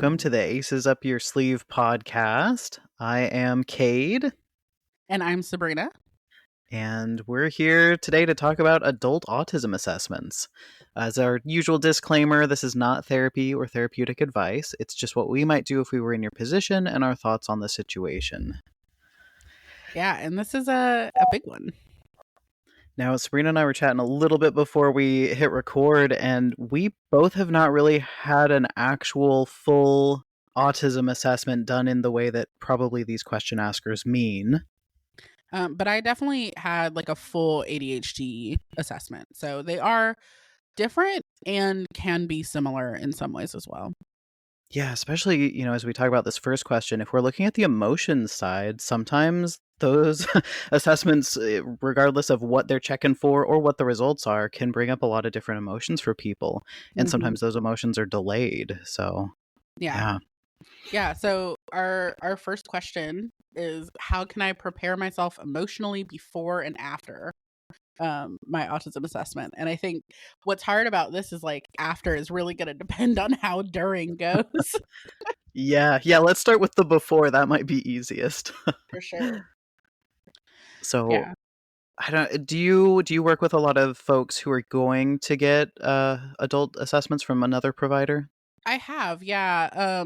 welcome to the Aces Up Your Sleeve podcast. I am Cade, And I'm Sabrina. and we're here today to talk about adult autism assessments. As our usual disclaimer, this is not therapy or therapeutic advice. It's just what we might do if we were in your position and our thoughts on the situation. Yeah, and this is a big one. Now, Sabrina and I were chatting a little bit before we hit record, and we both have not really had an actual full autism assessment done in the way that probably these question askers mean. But I definitely had like a full ADHD assessment. So they are different and can be similar in some ways as well. Yeah, especially, as we talk about this first question, if we're looking at the emotions side, sometimes those assessments, regardless of what they're checking for or what the results are, can bring up a lot of different emotions for people. And sometimes those emotions are delayed. So, Yeah. So our first question is, how can I prepare myself emotionally before and after my autism assessment? And I think what's hard about this is like after is really going to depend on how during goes. Yeah, let's start with the before. That might be easiest. For sure. So, Yeah. I don't. Do you work with a lot of folks who are going to get adult assessments from another provider? I have, yeah.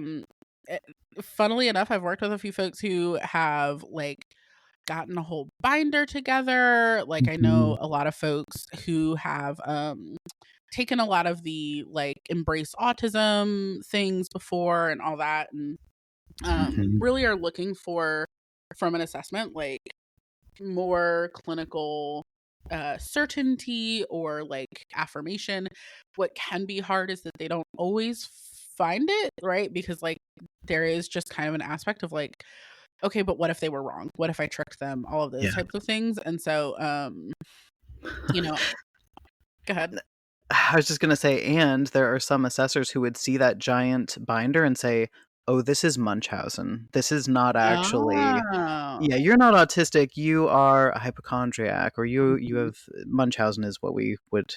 eh, Funnily enough, I've worked with a few folks who have like gotten a whole binder together. Like I know a lot of folks who have taken a lot of the like embrace autism things before and all that, and really are looking for from an assessment like more clinical certainty or like affirmation. What can be hard is that they don't always find it, right? Because like there is just kind of an aspect of like, okay, but what if they were wrong? What if I tricked them? All of those Yeah. types of things. And so you know, go ahead. I was just going to say, and there are some assessors who would see that giant binder and say, oh, this is Munchausen. This is not actually, Oh. yeah, you're not autistic. You are a hypochondriac, or you have Munchausen is what we would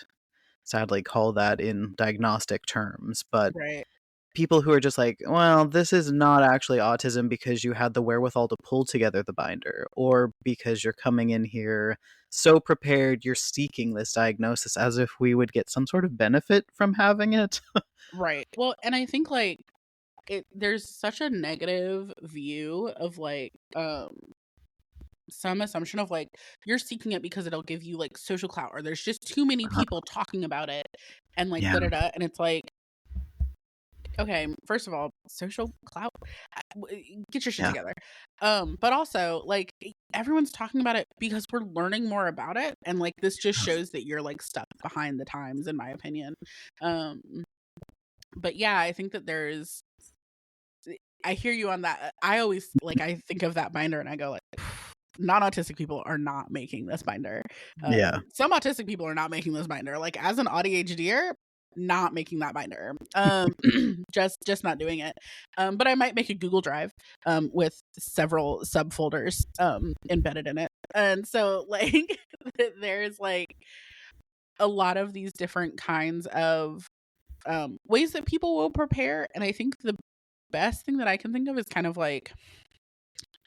sadly call that in diagnostic terms. But Right. people who are just like, well, this is not actually autism because you had the wherewithal to pull together the binder, or because you're coming in here so prepared, you're seeking this diagnosis as if we would get some sort of benefit from having it. Right. Well, and I think like there's such a negative view of like some assumption of like you're seeking it because it'll give you like social clout, or there's just too many people talking about it and like Yeah. da da da, and it's like, okay, first of all, social clout, get your shit together. But also like everyone's talking about it because we're learning more about it, and like this just shows that you're like stuck behind the times, in my opinion. But yeah, I think that I hear you on that. I always like I think of that binder and I go like, non-autistic people are not making this binder. Yeah. Some autistic people are not making this binder. Like as an ADHDer, not making that binder. Just not doing it. But I might make a Google Drive with several subfolders embedded in it. And so like there's like a lot of these different kinds of ways that people will prepare. And I think the best thing that I can think of is kind of like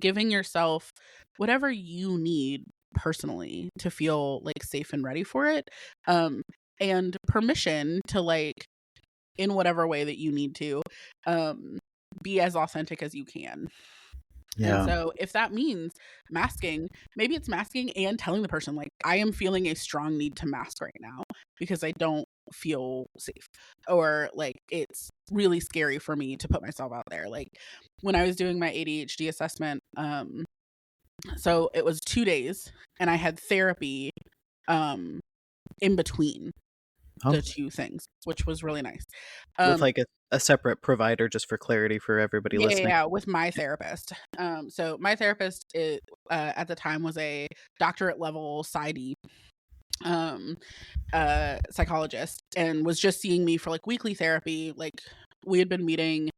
giving yourself whatever you need personally to feel like safe and ready for it, and permission to like in whatever way that you need to be as authentic as you can. And so if that means masking, maybe it's masking and telling the person like, I am feeling a strong need to mask right now because I don't feel safe, or like it's really scary for me to put myself out there. Like when I was doing my ADHD assessment, so it was 2 days and I had therapy in between the two things, which was really nice. With like a separate provider, just for clarity for everybody listening. Yeah, with my therapist. So my therapist at the time was a doctorate level PsyD psychologist, and was just seeing me for like weekly therapy. Like we had been meeting.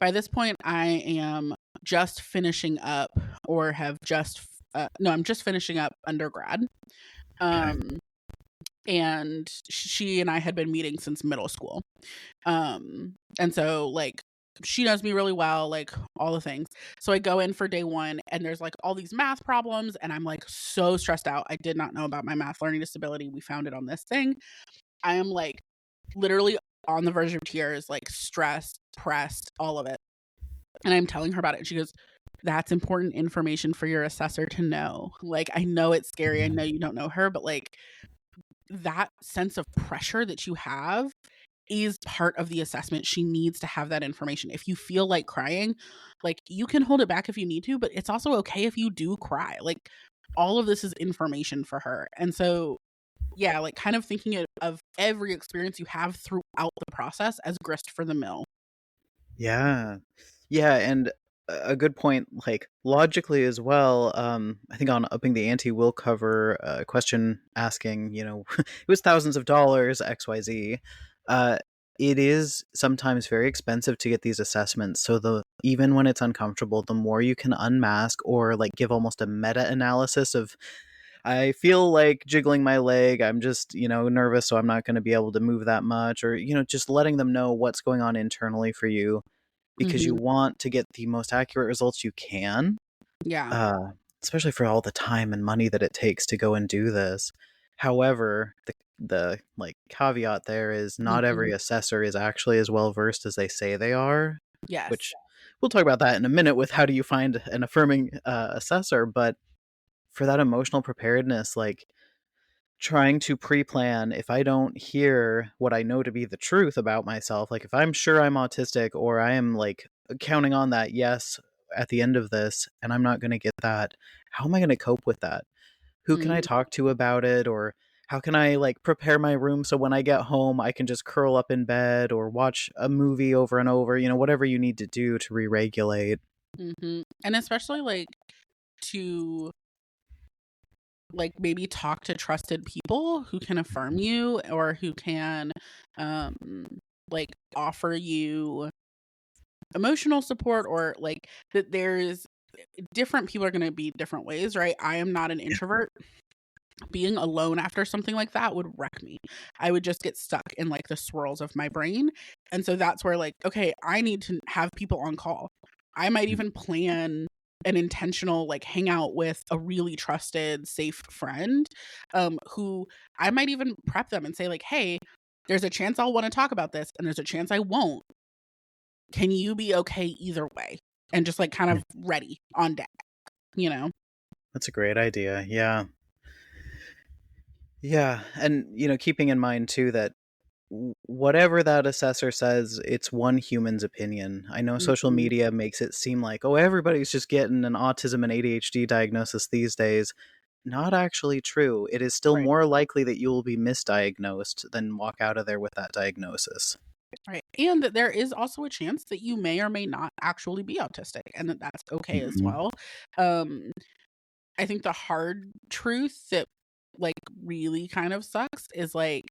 By this point, I am just finishing up, or have just no, I'm just finishing up undergrad. And she and I had been meeting since middle school. And so like she knows me really well, like all the things. So I go in for day 1 and there's like all these math problems and I'm like so stressed out. I did not know about my math learning disability. We found it on this thing. I am like literally on the verge of tears, like stressed, pressed, all of it. And I'm telling her about it. And she goes, "That's important information for your assessor to know. Like, I know it's scary. I Yeah. know you don't know her, but like that sense of pressure that you have is part of the assessment. She needs to have that information. If you feel like crying, like you can hold it back if you need to, but it's also okay if you do cry. Like all of this is information for her." And so, yeah, like kind of thinking of every experience you have throughout the process as grist for the mill. Yeah. Yeah, and a good point, like, logically as well, I think on Upping the Ante, we'll cover a question asking, it was thousands of dollars, XYZ. Uh, it is sometimes very expensive to get these assessments, so even when it's uncomfortable, the more you can unmask or, like, give almost a meta-analysis of, "I feel like jiggling my leg, I'm just, nervous, so I'm not gonna be able to move that much," or, just letting them know what's going on internally for you because you Mhm. want to get the most accurate results you can, Yeah. uh, especially for all the time and money that it takes to go and do this. However, the caveat there is not every Mhm. assessor is actually as well versed as they say they are, Yes. which we'll talk about that in a minute with how do you find an affirming assessor. But for that emotional preparedness, like trying to pre-plan if I don't hear what I know to be the truth about myself, like if I'm sure I'm autistic or I am like counting on that yes at the end of this and I'm not going to get that, how am I going to cope with that? Who can I Mhm. talk to about it, or how can I like prepare my room so when I get home I can just curl up in bed or watch a movie over and over, whatever you need to do to re-regulate. Mhm. And especially like to like maybe talk to trusted people who can affirm you or who can um like offer you emotional support, or like that there's different people are going to be different ways, right? I am not an introvert. Being alone after something like that would wreck me. I would just get stuck in like the swirls of my brain. And so that's where like, okay, I need to have people on call. I might even plan an intentional like hangout with a really trusted, safe friend, who I might even prep them and say like, "Hey, there's a chance I'll want to talk about this and there's a chance I won't. Can you be okay either way?" And just like kind Yeah, of ready on deck, you know? that's a great idea. Yeah. Yeah, and keeping in mind too that whatever that assessor says, it's one human's opinion. I know social Mhm. media makes it seem like, oh, everybody's just getting an autism and ADHD diagnosis these days. Not actually true. It is still Right. more likely that you will be misdiagnosed than walk out of there with that diagnosis. Right. And that there is also a chance that you may or may not actually be autistic and that that's okay as Mhm. well. Um, I think the hard truth that like really kind of sucks is like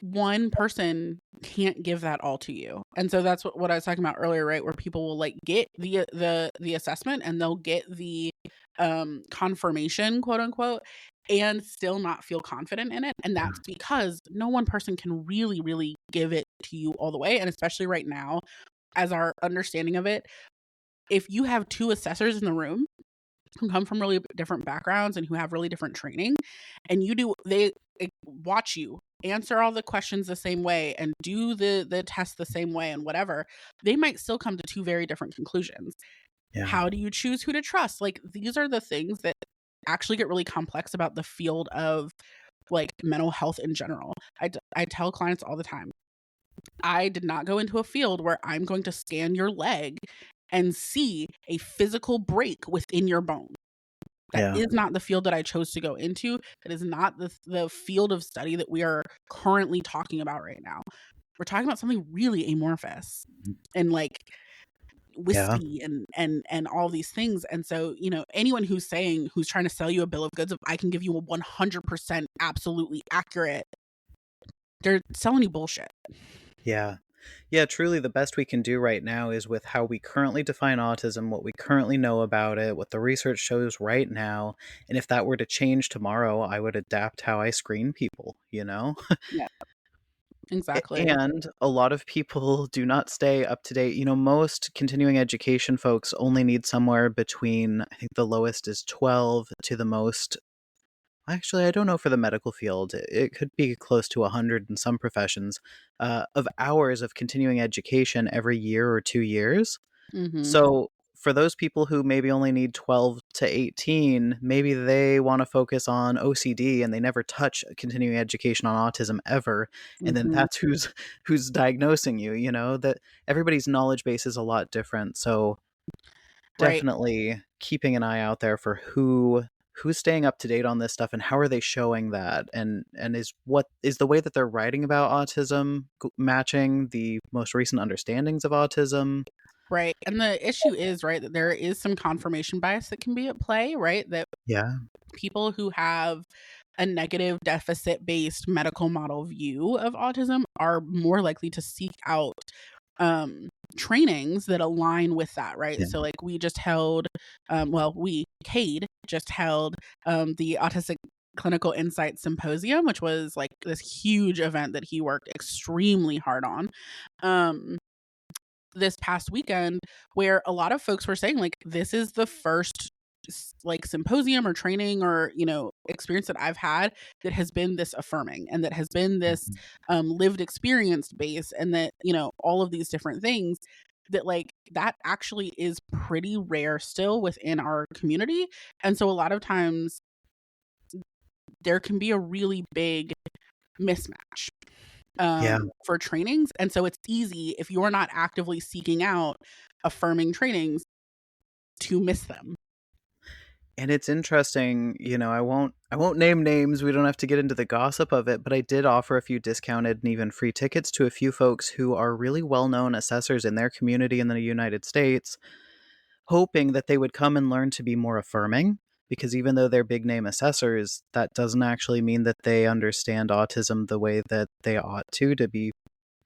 one person can't give that all to you. And so that's what I was talking about earlier, right? Where people will like get the assessment and they'll get the confirmation, quote unquote, and still not feel confident in it. And that's because no one person can really, really give it to you all the way. And especially right now, as our understanding of it, if you have two assessors in the room who come from really different backgrounds and who have really different training, and they watch you answer all the questions the same way and do the test the same way and whatever, they might still come to two very different conclusions. Yeah. How do you choose who to trust? Like these are the things that actually get really complex about the field of like mental health in general. I tell clients all the time, I did not go into a field where I'm going to scan your leg and see a physical break within your bone. That Yeah. is not the field that I chose to go into. That is not the field of study that we are currently talking about right now. We're talking about something really amorphous and like Yeah. wispy and all these things. And so, anyone who's trying to sell you a bill of goods of I can give you a 100% absolutely accurate, they're selling you bullshit. Yeah. Yeah, truly the best we can do right now is with how we currently define autism, what we currently know about it, what the research shows right now. And if that were to change tomorrow, I would adapt how I screen people, you know? Yeah. Exactly. And a lot of people do not stay up to date. Most continuing education folks only need somewhere between, I think the lowest is 12 to the most. Actually, I don't know for the medical field. It could be close to 100 in some professions of hours of continuing education every year or 2 years. Mhm. So for those people who maybe only need 12 to 18, maybe they want to focus on OCD and they never touch continuing education on autism ever. And then Mhm. that's who's diagnosing you, that everybody's knowledge base is a lot different. So Right. definitely keeping an eye out there for who's staying up to date on this stuff and how are they showing that, and is the way that they're writing about autism matching the most recent understandings of autism. Right. And the issue is, right, that there is some confirmation bias that can be at play, right? That Yeah. people who have a negative deficit based medical model view of autism are more likely to seek out trainings that align with that, right? Yeah. So, like, we just held, Cade just held the Autistic Clinical Insight Symposium, which was like this huge event that he worked extremely hard on. Um, this past weekend where a lot of folks were saying like this is the first like symposium or training or experience that I've had that has been this affirming and that has been this Mhm. lived experience base, and that all of these different things that like that actually is pretty rare still within our community. And so a lot of times there can be a really big mismatch Yeah. for trainings. And so it's easy if you're not actively seeking out affirming trainings to miss them. And it's interesting, I won't name names, we don't have to get into the gossip of it, but I did offer a few discounted and even free tickets to a few folks who are really well-known assessors in their community in the United States, hoping that they would come and learn to be more affirming, because even though they're big name assessors, that doesn't actually mean that they understand autism the way that they ought to be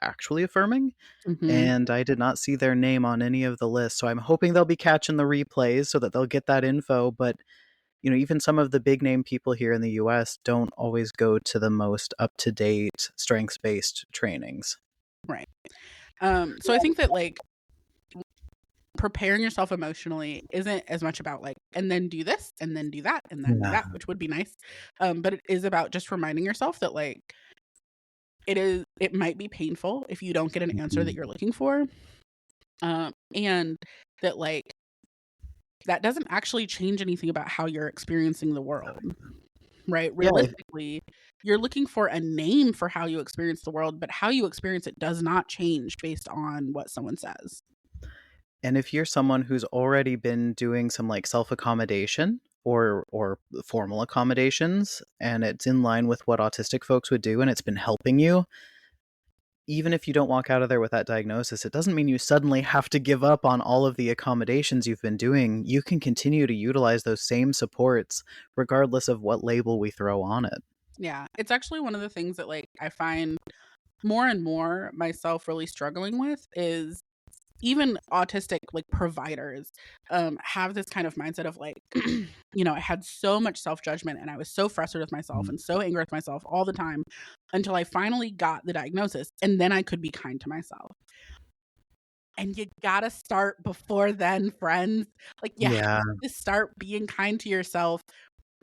actually affirming. Mhm. And I did not see their name on any of the lists. So I'm hoping they'll be catching the replays so that they'll get that info. But, even some of the big name people here in the US don't always go to the most up to date strengths based trainings. Right. So I think that like preparing yourself emotionally isn't as much about like and then do this and then do that and then do Yeah. that, which would be nice. But it is about just reminding yourself that like it might be painful if you don't get an answer that Mhm. you're looking for. And that like that doesn't actually change anything about how you're experiencing the world. Right? Yeah. Realistically, you're looking for a name for how you experience the world, but how you experience it does not change based on what someone says. And if you're someone who's already been doing some like self accommodation or formal accommodations and it's in line with what autistic folks would do and it's been helping you, even if you don't walk out of there with that diagnosis, it doesn't mean you suddenly have to give up on all of the accommodations you've been doing. You can continue to utilize those same supports regardless of what label we throw on it. Yeah, it's actually one of the things that like I find more and more myself really struggling with is even autistic like providers have this kind of mindset of like I had so much self-judgment and I was so frustrated with myself Mm. and so angry with myself all the time until I finally got the diagnosis, and then I could be kind to myself. And you gotta start before then, friends. Like, you have Yeah. to start being kind to yourself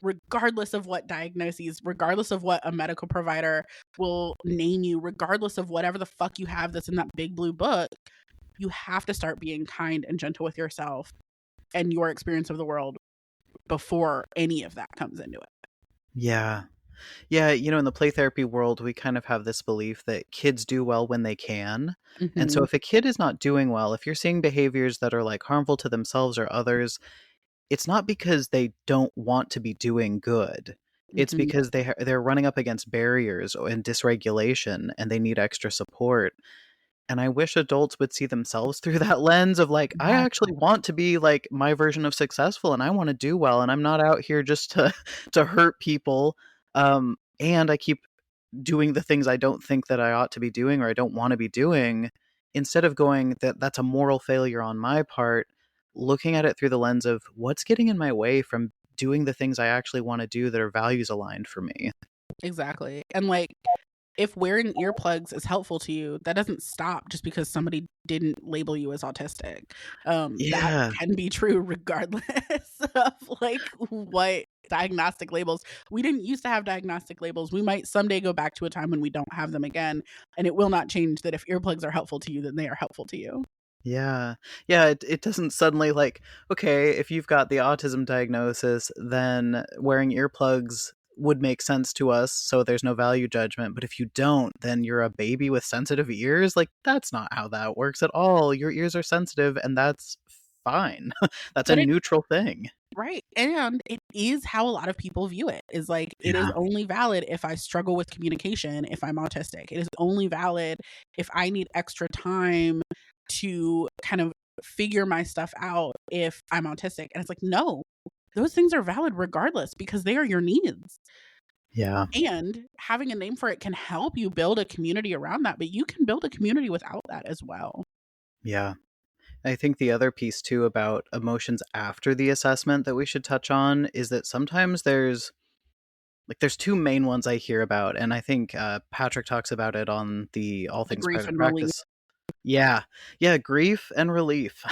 regardless of what diagnoses, regardless of what a medical provider will name you, regardless of whatever the fuck you have that's in that big blue book. You have to start being kind and gentle with yourself and your experience of the world before any of that comes into it. Yeah. Yeah, in the play therapy world, we kind of have this belief that kids do well when they can. And so Mhm. if a kid is not doing well, if you're seeing behaviors that are like harmful to themselves or others, it's not because they don't want to be doing good. It's Mhm. because they're running up against barriers and dysregulation and they need extra support. And I wish adults would see themselves through that lens of like, I Yeah, actually want to be like my version of successful and I want to do well and I'm not out here just to to hurt people. And I keep doing the things I don't think that I ought to be doing or I don't want to be doing, instead of going that that's a moral failure on my part, looking at it through the lens of what's getting in my way from doing the things I actually want to do that are values aligned for me. exactly. And like if wearing earplugs is helpful to you, that doesn't stop just because somebody didn't label you as autistic. That Yeah. can be true regardless of like what diagnostic labels. We didn't used to have diagnostic labels. We might someday go back to a time when we don't have them again, and it will not change that if earplugs are helpful to you, then they are helpful to you. Yeah. Yeah, it doesn't suddenly like, okay, if you've got the autism diagnosis, then wearing earplugs would make sense to us, so there's no value judgment. But if you don't, then you're a baby with sensitive ears. Like, that's not how that works at all. Your ears are sensitive, and that's fine. That's a But it neutral thing. right, and it is how a lot of people view it, is like, it is Yeah. only valid if I struggle with communication if I'm autistic. It is only valid if I need extra time to kind of figure my stuff out if I'm autistic, and it's like, no, those things are valid regardless because they are your needs, Yeah. and having a name for it can help you build a community around that, but you can build a community without that as well. Yeah. I think the other piece too about emotions after the assessment that we should touch on is that sometimes there's two main ones I hear about, and I think Patrick talks about it on the All The Things grief Private and relief. Practice. Yeah, yeah, grief and relief.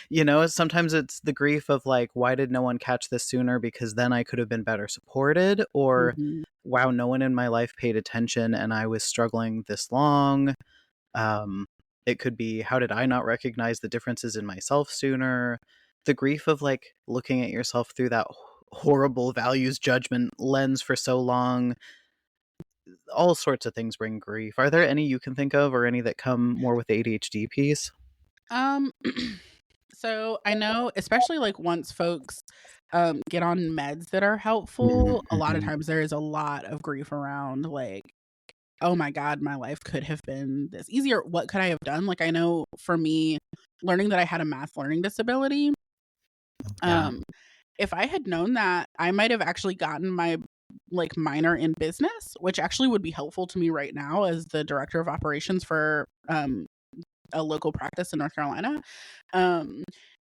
You know, sometimes it's the grief of like, why did no one catch this sooner? Because then I could have been better supported, or Mhm. wow, no one in my life paid attention, and I was struggling this long. Um, it could be, how did I not recognize the differences in myself sooner? The grief of like looking at yourself through that horrible values judgment lens for so long. All sorts of things bring grief. Are there any you can think of, or any that come more with the ADHD piece? Um, so I know, especially like once folks get on meds that are helpful, a lot of Mm-hmm. times there is a lot of grief around like, oh my God, my life could have been this easier. What could I have done? Like I know for me, learning that I had a math learning disability, Yeah. um, if I had known that, I might have actually gotten my like minor in business, which actually would be helpful to me right now as the director of operations for a local practice in North Carolina. Um,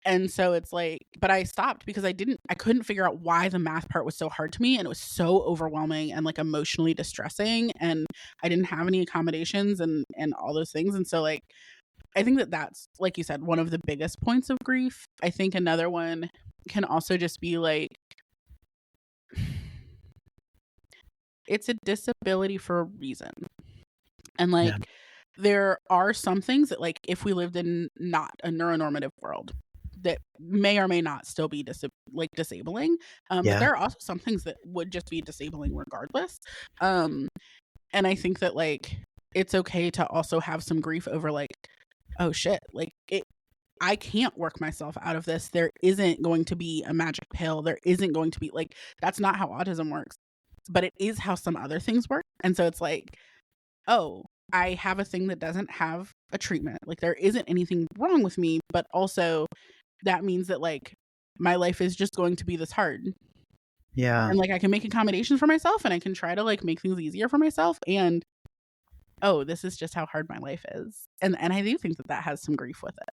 and so it's like, but I stopped because I couldn't figure out why the math part was so hard to me. And it was so overwhelming and like emotionally distressing. And I didn't have any accommodations and all those things. And so, like, I think that that's, like you said, one of the biggest points of grief. I think another one can also just be like, it's a disability for a reason. And like, Yeah. there are some things that, like, if we lived in not a neuronormative world, that may or may not still be disabling. But Yeah. there are also some things that would just be disabling regardless. Um, and I think that like it's okay to also have some grief over like, oh shit, like I can't work myself out of this. There isn't going to be a magic pill. There isn't going to be like that's not how autism works. But it is how some other things work. And so it's like, oh, I have a thing that doesn't have a treatment. Like there isn't anything wrong with me, but also that means that like my life is just going to be this hard. Yeah. And like I can make accommodations for myself and I can try to like make things easier for myself and oh, this is just how hard my life is. And I do think that that has some grief with it.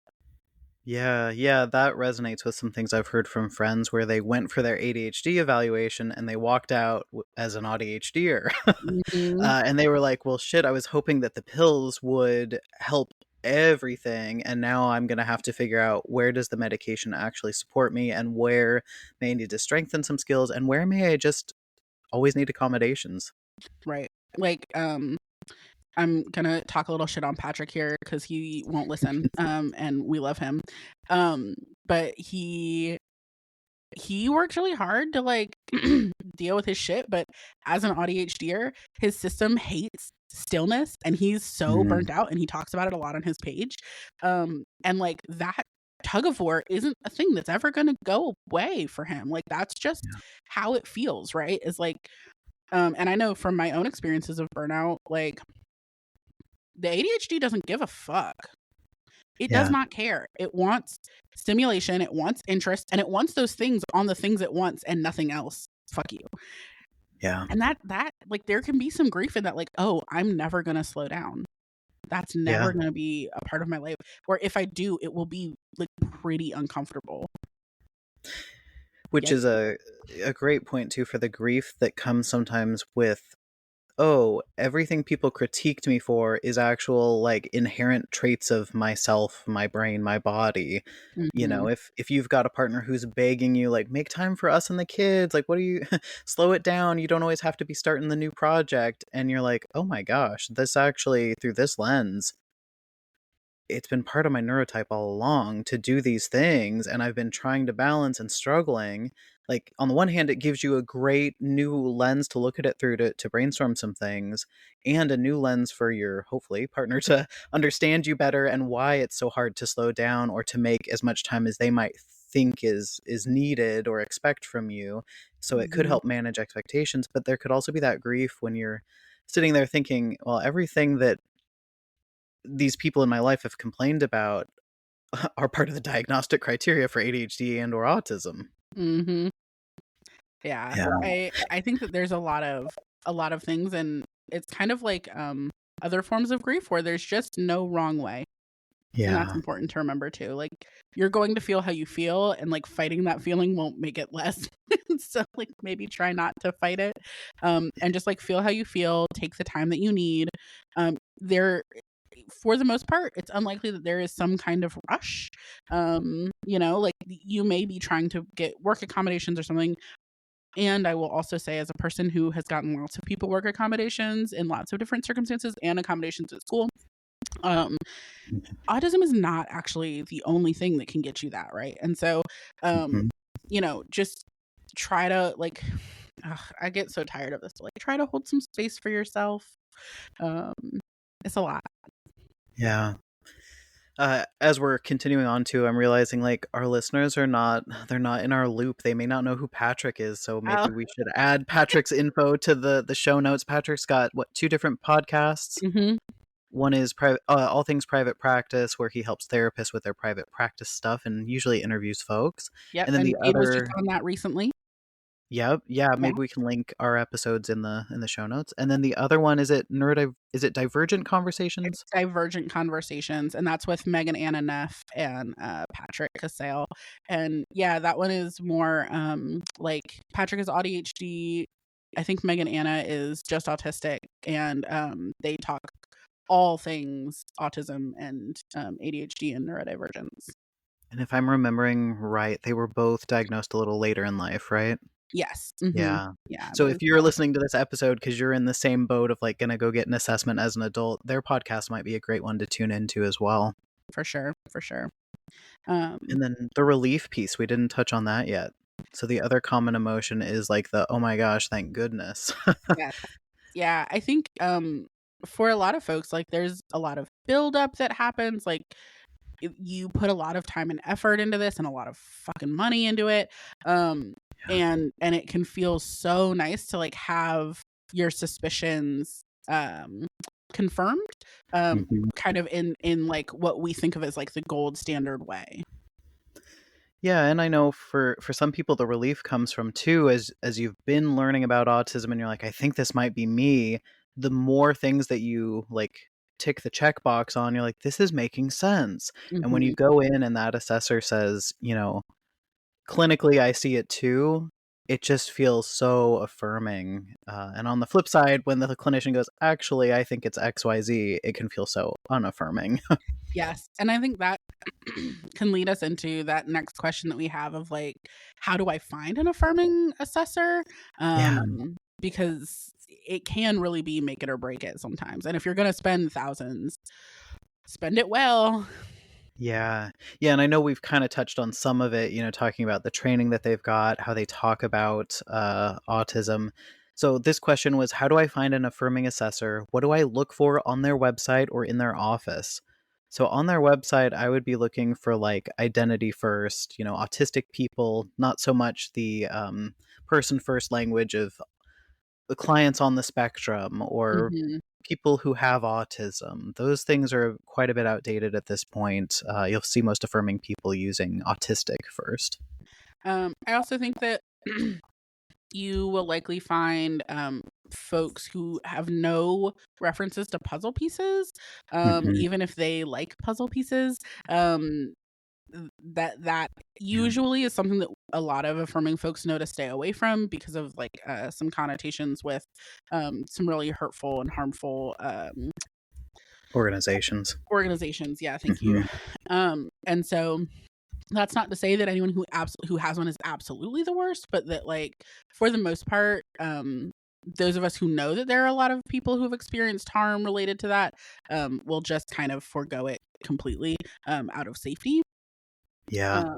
Yeah, yeah, that resonates with some things I've heard from friends where they went for their ADHD evaluation and they walked out as an ADHDer. Mhm. And they were like, well, shit, I was hoping that the pills would help everything. And now I'm going to have to figure out, where does the medication actually support me, and where may I need to strengthen some skills, and where may I just always need accommodations. Right. Like I'm gonna talk a little shit on Patrick here because he won't listen. And we love him. Um, but he works really hard to like deal with his shit, but as an ADHDer, his system hates stillness and he's so Mm, burnt out and he talks about it a lot on his page. And like that tug of war isn't a thing that's ever going to go away for him. Like that's just yeah, how it feels, right? Is like and I know from my own experiences of burnout, like the ADHD doesn't give a fuck. It does yeah, not care. It wants stimulation, it wants interest, and it wants those things on the things it wants and nothing else. Fuck you. yeah, And that like there can be some grief in that, like, oh, I'm never gonna slow down. That's yeah. never gonna be a part of my life. Or if I do, it will be like pretty uncomfortable. Which is Yikes. a great point too for the grief that comes sometimes with oh, everything people critiqued me for is actual like inherent traits of myself, my brain, my body. You Mhm. know, if you've got a partner who's begging you like make time for us and the kids, like what do you slow it down, you don't always have to be starting the new project and you're like, "Oh my gosh, this actually through this lens it's been part of my neurotype all along to do these things and I've been trying to balance and struggling." Like on the one hand it gives you a great new lens to look at it through to brainstorm some things and a new lens for your hopefully partner to understand you better and why it's so hard to slow down or to make as much time as they might think is needed or expect from you. So it could Mhm. help manage expectations, but there could also be that grief when you're sitting there thinking, well, everything that these people in my life have complained about are part of the diagnostic criteria for ADHD and or autism. Mhm. Yeah. Yeah. I think that there's a lot of things, and it's kind of like other forms of grief where there's just no wrong way. And that's Yeah. important to remember too. Like you're going to feel how you feel, and like fighting that feeling won't make it less. So like maybe try not to fight it. And just like feel how you feel, take the time that you need. There for the most part, it's unlikely that there is some kind of rush. You know, like you may be trying to get work accommodations or something. And I will also say, as a person who has gotten lots of people work accommodations in lots of different circumstances and accommodations at school, um, autism is not actually the only thing that can get you that, right? And so, um, Mhm. you know, just try to like, ugh, I get so tired of this. Like, try to hold some space for yourself. Um, it's a lot. Yeah. As we're continuing on to, I'm realizing like our listeners are not they're not in our loop. They may not know who Patrick is, so Oh, maybe we should add Patrick's info to the show notes. Patrick's got what two different podcasts. hmm. One is private, all things private practice, where he helps therapists with their private practice stuff and usually interviews folks. Yep. And then And the Gabe was just other, on that recently. yep, yeah, Yeah. maybe we can link our episodes in the show notes. And then the other one is it Divergent It's Conversations? Divergent Conversations, and that's with Megan Anna Neff and Patrick Casale. And yeah, that one is more like Patrick is ADHD. I think Megan Anna is just autistic, and they talk all things autism and ADHD and neurodivergence. And if I'm remembering right, they were both diagnosed a little later in life, right? Yes. Hmm. Yeah. Yeah. So if you're listening to this episode because you're in the same boat of like gonna go get an assessment as an adult, their podcast might be a great one to tune into as well. For sure. For sure. Um, And then the relief piece, we didn't touch on that yet. So the other common emotion is like the oh my gosh, thank goodness. yeah. Yeah, I think for a lot of folks, like there's a lot of buildup that happens. Like you put a lot of time and effort into this and a lot of fucking money into it. Um, and it can feel so nice to like have your suspicions confirmed, Mhm. kind of in like what we think of as like the gold standard way. Yeah, and I know for some people the relief comes from too as you've been learning about autism and you're like, I think this might be me, the more things that you like tick the checkbox on, you're like, this is making sense. And when you Hmm. go in and that assessor says, you know, clinically I see it too, it just feels so affirming. And on the flip side, when the clinician goes, actually, I think it's XYZ, it can feel so unaffirming. Yes, and I think that can lead us into that next question that we have of like, how do I find an affirming assessor? Yeah. Because it can really be make it or break it sometimes. And if you're going to spend thousands, spend it well. Yeah. Yeah, and I know we've kinda touched on some of it, you know, talking about the training that they've got, how they talk about, autism. So this question was, how do I find an affirming assessor? What do I look for on their website or in their office? So on their website, I would be looking for, like, identity first, you know, autistic people, not so much the, person first language of the clients on the spectrum or Hmm. people who have autism. Those things are quite a bit outdated at this point. You'll see most affirming people using autistic first. I also think that you will likely find folks who have no references to puzzle pieces, Hmm. even if they like puzzle pieces. Um, that Yeah. usually is something that a lot of affirming folks know to stay away from because of like some connotations with some really hurtful and harmful Organizations. organizations. Yeah, thank you. Mhm. And so that's not to say that anyone who has one is absolutely the worst, but that like for the most part, those of us who know that there are a lot of people who have experienced harm related to that, will just kind of forego it completely out of safety. Yeah. Uh,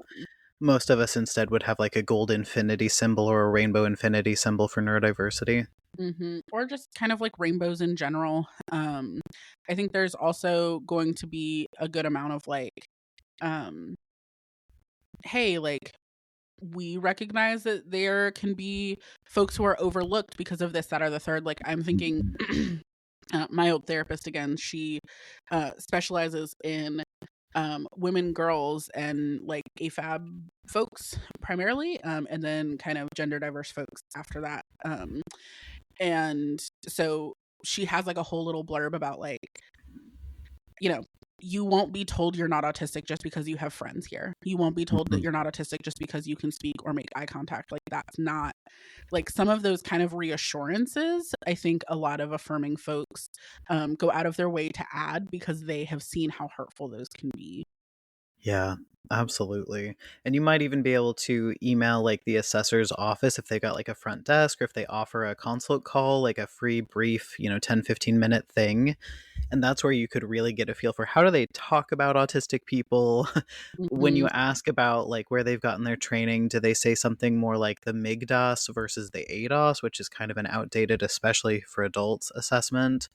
Most of us instead would have like a gold infinity symbol or a rainbow infinity symbol for neurodiversity. or just kind of like rainbows in general. I think there's also going to be a good amount of like, um, hey, like we recognize that there can be folks who are overlooked because of this, that, or the third. Like I'm thinking, Mhm. my old therapist again, she specializes in women, girls, and like AFAB folks primarily, and then kind of gender diverse folks after that. And so she has like a whole little blurb about like, you know, you won't be told you're not autistic just because you have friends here. You won't be told that Mhm. you're not autistic just because you can speak or make eye contact. Like that's not like some of those kind of reassurances. I think a lot of affirming folks go out of their way to add because they have seen how hurtful those can be. Yeah, absolutely. And you might even be able to email like the assessor's office if they got like a front desk or if they offer a consult call, like a free brief, 10-15 minute thing. And that's where you could really get a feel for how do they talk about autistic people. When you Hmm. ask about like where they've gotten their training, do they say something more like the MIGDAS versus the ADOS, which is kind of an outdated, especially for adults, assessment?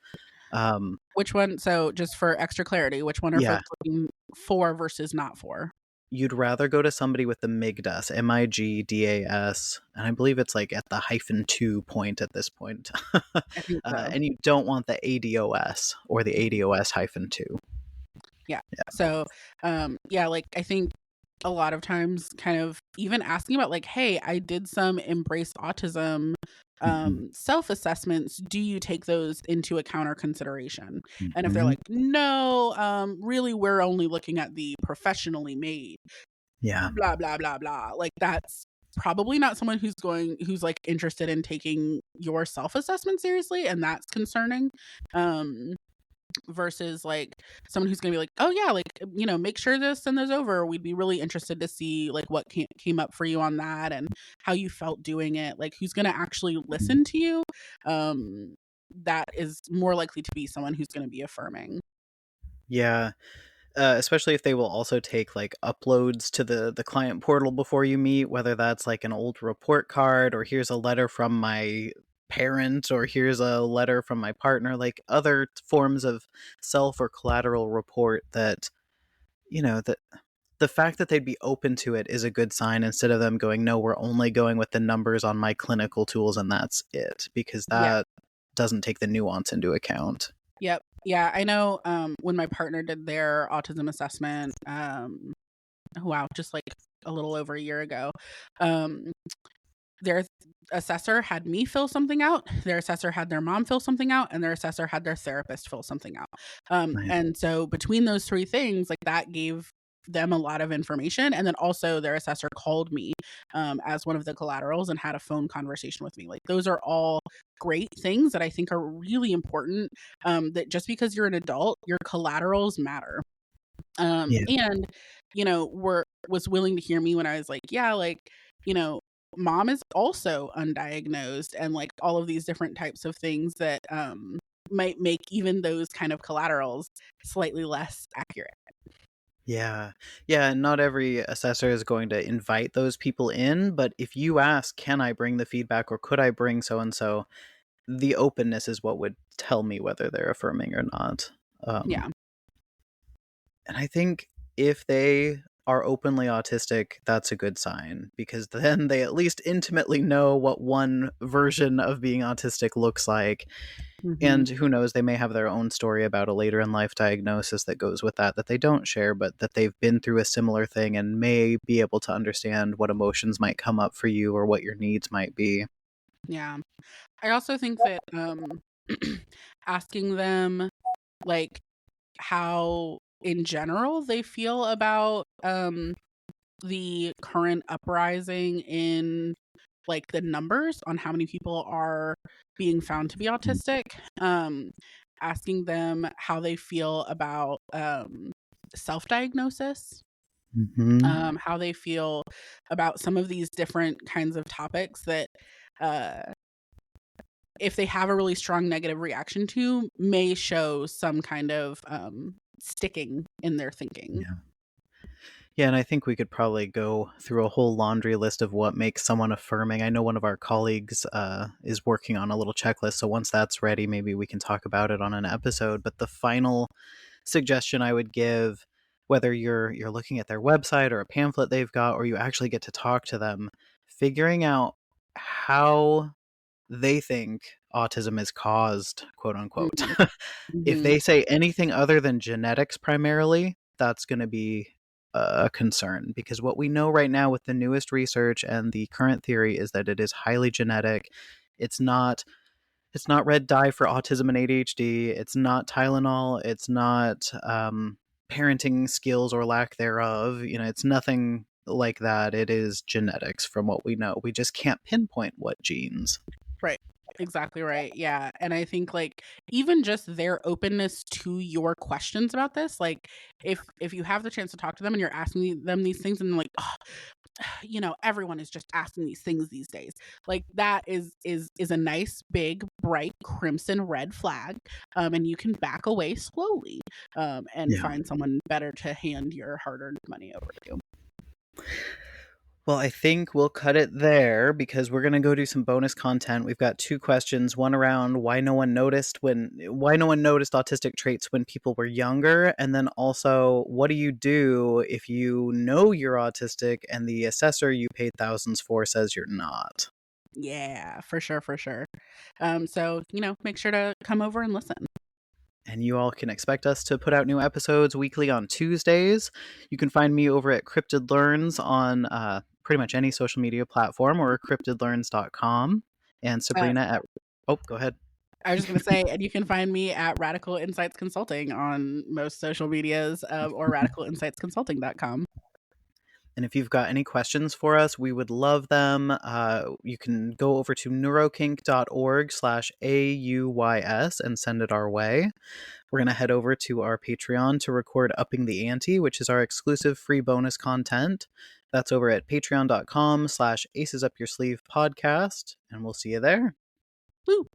Um, Which one? So, just for extra clarity, which one are yeah, folks looking for versus not for? you'd rather go to somebody with the MIGDAS, MIGDAS, and I believe it's like at the -2 point at this point. I think so. And you don't want the ADOS or the ADOS -2. Yeah. So, yeah, like I think a lot of times kind of even asking about like, "Hey, I did some embrace autism Mhm, self-assessments. Do you take those into account or consideration?" And if they're mhm. like, "No, really we're only looking at the professionally made Yeah, blah blah blah blah." Like that's probably not someone who's like interested in taking your self-assessment seriously, and that's concerning. Um versus like someone who's gonna be like, oh yeah, like make sure to send those over. We'd be really interested to see like what came up for you on that and how you felt doing it. Like who's gonna actually mhm. listen to you. That is more likely to be someone who's gonna be affirming. Yeah. Especially if they will also take like uploads to the client portal before you meet, whether that's like an old report card or here's a letter from my parent or here's a letter from my partner, like other forms of self or collateral report that that the fact that they'd be open to it is a good sign instead of them going, no, we're only going with the numbers on my clinical tools and that's it, because Yeah. that doesn't take the nuance into account. Yep. Yeah. I know when my partner did their autism assessment, wow, just like a little over a year ago. Um their assessor had me fill something out, their assessor had their mom fill something out, and their assessor had their therapist fill something out. Nice. And so between those three things, like that gave them a lot of information. And then also their assessor called me as one of the collaterals and had a phone conversation with me. Like those are all great things that I think are really important. That just because you're an adult, your collaterals matter. Yeah. And were was willing to hear me when I was like, yeah, like, you know, mom is also undiagnosed and like all of these different types of things that might make even those kind of collaterals slightly less accurate. Yeah. Yeah, and not every assessor is going to invite those people in, but if you ask, "Can I bring the feedback or could I bring so and so?" the openness is what would tell me whether they're affirming or not. Um, Yeah. and I think if they are openly autistic, that's a good sign because then they at least intimately know what one version of being autistic looks like. Hmm. And who knows, they may have their own story about a later in life diagnosis that goes with that they don't share, but that they've been through a similar thing and may be able to understand what emotions might come up for you or what your needs might be. Yeah. I also think that asking them like how in general they feel about the current uprising in like the numbers on how many people are being found to be autistic, um, asking them how they feel about self-diagnosis, Mm-hmm. how they feel about some of these different kinds of topics that uh, if they have a really strong negative reaction to, may show some kind of sticking in their thinking. Yeah. Yeah, and I think we could probably go through a whole laundry list of what makes someone affirming. I know one of our colleagues is working on a little checklist, so once that's ready, maybe we can talk about it on an episode. But the final suggestion I would give, whether you're looking at their website or a pamphlet they've got, or you actually get to talk to them, figuring out how they think autism is caused, quote unquote. Mhm, If mhm. they say anything other than genetics primarily, that's going to be a concern, because what we know right now with the newest research and the current theory is that it is highly genetic. It's not red dye for autism and ADHD. It's not Tylenol. It's not parenting skills or lack thereof. It's nothing like that. It is genetics from what we know. We just can't pinpoint what genes. Right. Exactly right. Yeah. And I think like even just their openness to your questions about this, like if you have the chance to talk to them and you're asking them these things and they're like, oh, everyone is just asking these things these days. Like that is a nice big bright crimson red flag. And you can back away slowly and Yeah. find someone better to hand your hard-earned money over to. Well, I think we'll cut it there because we're going to go do some bonus content. We've got two questions, one around why no one noticed autistic traits when people were younger, and then also what do you do if you know you're autistic and the assessor you paid thousands for says you're not. Yeah, for sure, for sure. So, make sure to come over and listen. And you all can expect us to put out new episodes weekly on Tuesdays. You can find me over at Cryptid Learns on pretty much any social media platform, or cryptidlearns.com. And Uh, Sabrina at. Oh, go ahead. I was just going to say, and you can find me at Radical Insights Consulting on most social medias or radicalinsightsconsulting.com. And if you've got any questions for us, we would love them. You can go over to neurokink.org/AUYS and send it our way. We're going to head over to our Patreon to record Upping the Ante, which is our exclusive free bonus content. That's over at patreon.com/acesupyoursleeve podcast, and we'll see you there. Woo!